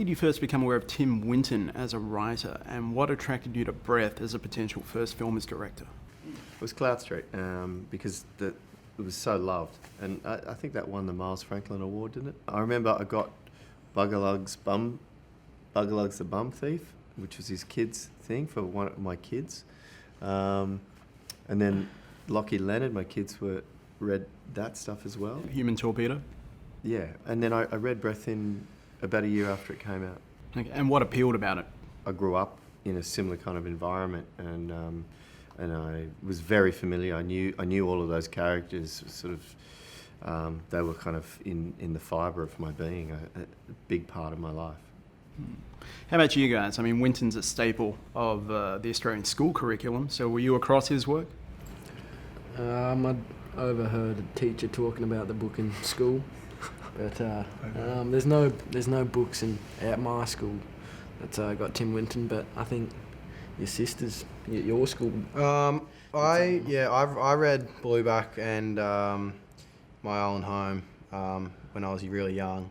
did you first become aware of Tim Winton as a writer, and what attracted you to Breath as a potential first film as director? It was Cloud Street, because it was so loved. And I think that won the Miles Franklin Award, didn't it? I remember I got Buggerlugs the Bum Thief, which was his kids' thing for one of my kids. And then Lockie Leonard, my kids read that stuff as well. Human Torpedo? Yeah, and then I read Breath in about a year after it came out. Okay. And what appealed about it? I grew up in a similar kind of environment, and I was very familiar. I knew all of those characters. Sort of, they were kind of in the fibre of my being, a big part of my life. How about you guys? I mean, Winton's a staple of the Australian school curriculum, so were you across his work? I'd overheard a teacher talking about the book in school, but there's no books at my school that's got Tim Winton, but I think your sisters, your school. I read Blueback and My Island Home when I was really young,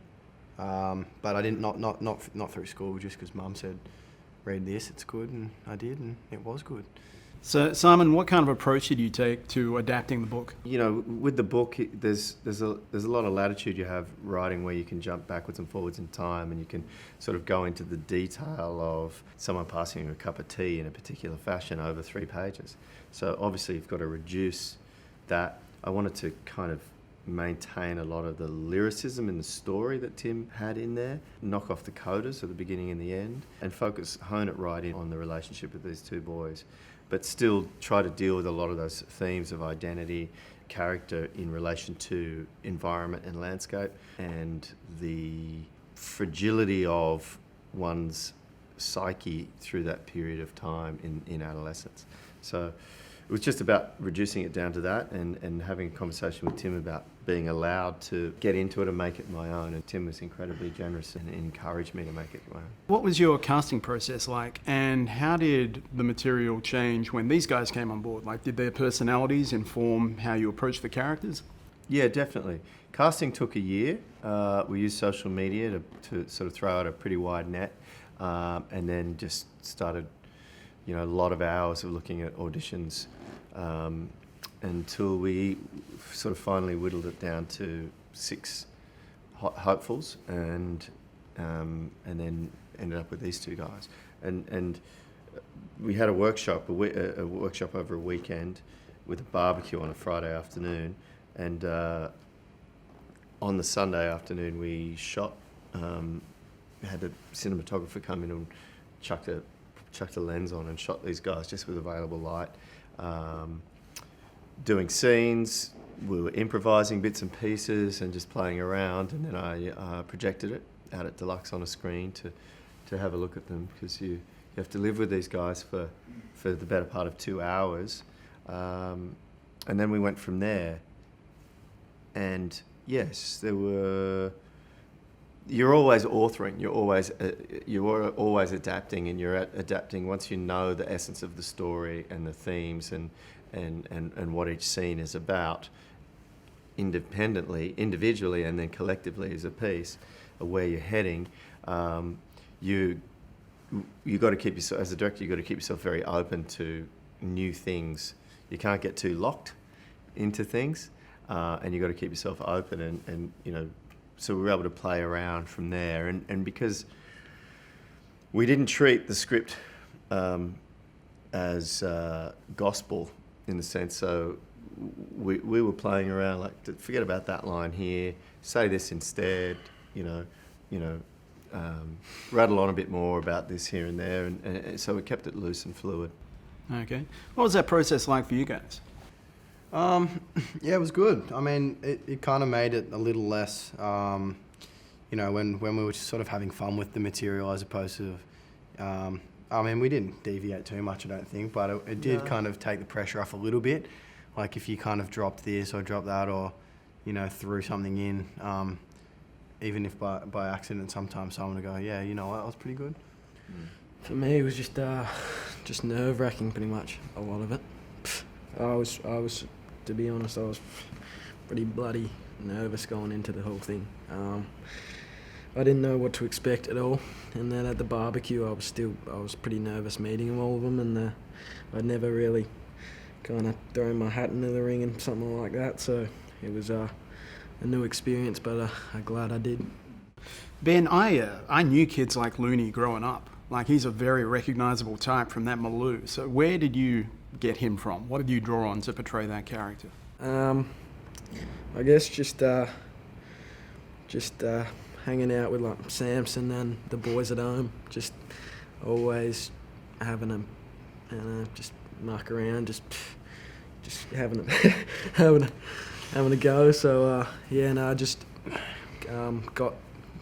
but I didn't not through school, just because Mum said read this, it's good, and I did, and it was good. So, Simon, what kind of approach did you take to adapting the book? You know, with the book, there's a lot of latitude you have writing, where you can jump backwards and forwards in time, and you can sort of go into the detail of someone passing you a cup of tea in a particular fashion over 3 pages. So obviously you've got to reduce that. I wanted to kind of maintain a lot of the lyricism in the story that Tim had in there, knock off the codas at the beginning and the end, and hone it right in on the relationship of these two boys, but still try to deal with a lot of those themes of identity, character in relation to environment and landscape, and the fragility of one's psyche through that period of time in adolescence. So it was just about reducing it down to that, and having a conversation with Tim about being allowed to get into it and make it my own. And Tim was incredibly generous and encouraged me to make it my own. What was your casting process like, and how did the material change when these guys came on board? Like, did their personalities inform how you approached the characters? Yeah, definitely. Casting took a year. We used social media to sort of throw out a pretty wide net, and then just started, a lot of hours of looking at auditions, until we sort of finally whittled it down to 6 hopefuls, and then ended up with these 2 guys. And we had a workshop over a weekend with a barbecue on a Friday afternoon, and on the Sunday afternoon we shot. Had a cinematographer come in and chucked a lens on and shot these guys just with available light, doing scenes. We were improvising bits and pieces and just playing around, and then I projected it out at Deluxe on a screen to have a look at them, because you have to live with these guys for the better part of 2 hours, and then we went from there. And yes, you're always authoring, you're always adapting, and you're adapting once you know the essence of the story and the themes and what each scene is about, individually, and then collectively as a piece, where you're heading. You got to keep yourself, as a director, you got to keep yourself very open to new things. You can't get too locked into things, and you got to keep yourself open, and so we were able to play around from there. And because we didn't treat the script as gospel, in the sense, so we were playing around, like, forget about that line here, say this instead, rattle on a bit more about this here and there, and so we kept it loose and fluid. Okay. What was that process like for you guys? Yeah, it was good. I mean, it kind of made it a little less, when we were just sort of having fun with the material, as opposed to, we didn't deviate too much, I don't think, but it did kind of take the pressure off a little bit. Like, if you kind of dropped this or dropped that, or, threw something in, even if by accident, sometimes someone would go, yeah, that was pretty good. For me, it was just nerve-wracking, pretty much, a lot of it. I was, to be honest, I was pretty bloody nervous going into the whole thing. I didn't know what to expect at all. And then at the barbecue, I was pretty nervous meeting all of them, and I'd never really kind of thrown my hat into the ring and something like that. So it was a new experience, but I'm glad I did. Ben, I knew kids like Looney growing up. Like, he's a very recognisable type from that Maloo. So where did you get him from? What did you draw on to portray that character? I guess just hanging out with like Samson and the boys at home, just always having a just muck around, just having a go. So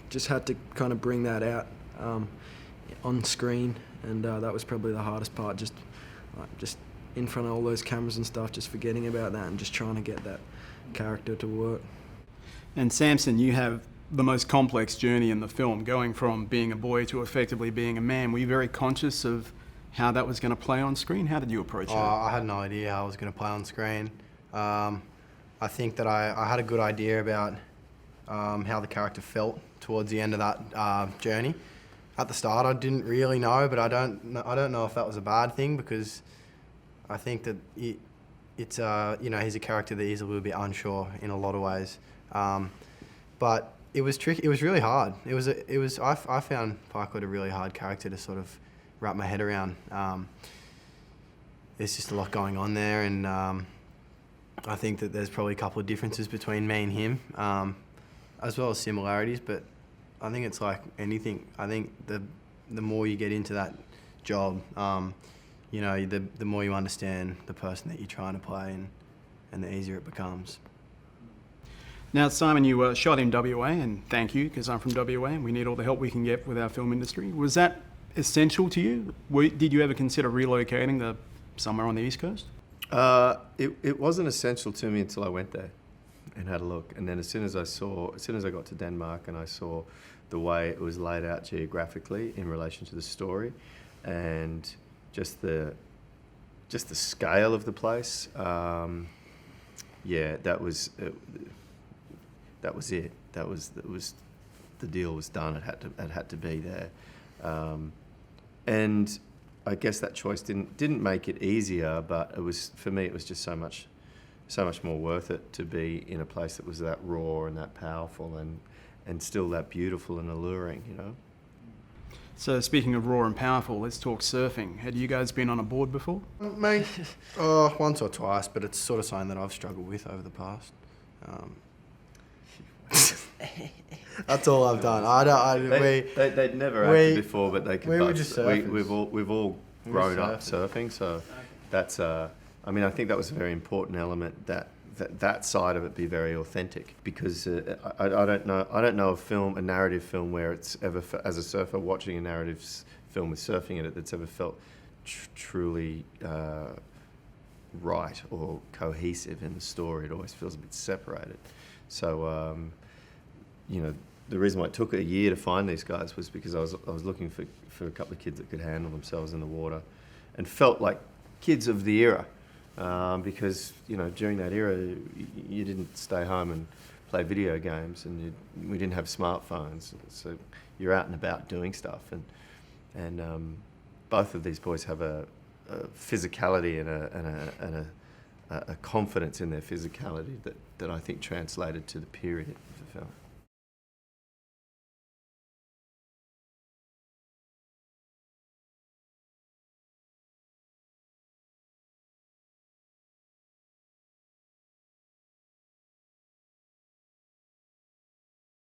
just had to kind of bring that out on screen, and that was probably the hardest part. Just in front of all those cameras and stuff, just forgetting about that and just trying to get that character to work. And Samson, you have the most complex journey in the film, going from being a boy to effectively being a man. Were you very conscious of how that was going to play on screen? How did you approach it? I had no idea how I was going to play on screen. I think that I had a good idea about how the character felt towards the end of that journey. At the start, I didn't really know, but I don't know if that was a bad thing, because I think that he's a character that is a little bit unsure in a lot of ways. But it was tricky. It was really hard. I found Parkwood a really hard character to sort of wrap my head around. There's just a lot going on there, and I think that there's probably a couple of differences between me and him, as well as similarities. But I think it's like anything. I think the more you get into that job, the more you understand the person that you're trying to play, and the easier it becomes. Now, Simon, you shot in WA, and thank you, because I'm from WA and we need all the help we can get with our film industry. Was that essential to you? Did you ever consider relocating to somewhere on the East Coast? It wasn't essential to me until I went there and had a look. And then as soon as I got to Denmark and I saw the way it was laid out geographically in relation to the story, and just the scale of the place, that was it. That was the deal was done. It had to be there, and I guess that choice didn't make it easier, but it was, for me, it was just so much more worth it to be in a place that was that raw and that powerful and still that beautiful and alluring, you know. So speaking of raw and powerful, let's talk surfing. Had you guys been on a board before? Mate, once or twice, but it's sort of something that I've struggled with over the past. That's all I've done. They'd never acted before, but they could. We were just surfers. We've all grown up surfing, so that's. I mean, I think that was a very important element, that side of it be very authentic, because I don't know a narrative film where it's ever, as a surfer watching a narrative film with surfing in it, that's ever felt truly right or cohesive in the story. It always feels a bit separated. So, the reason why it took a year to find these guys was because I was looking for a couple of kids that could handle themselves in the water and felt like kids of the era. Because, during that era, you didn't stay home and play video games, and we didn't have smartphones. So you're out and about doing stuff. And both of these boys have a physicality and a confidence in their physicality that I think translated to the period of the film.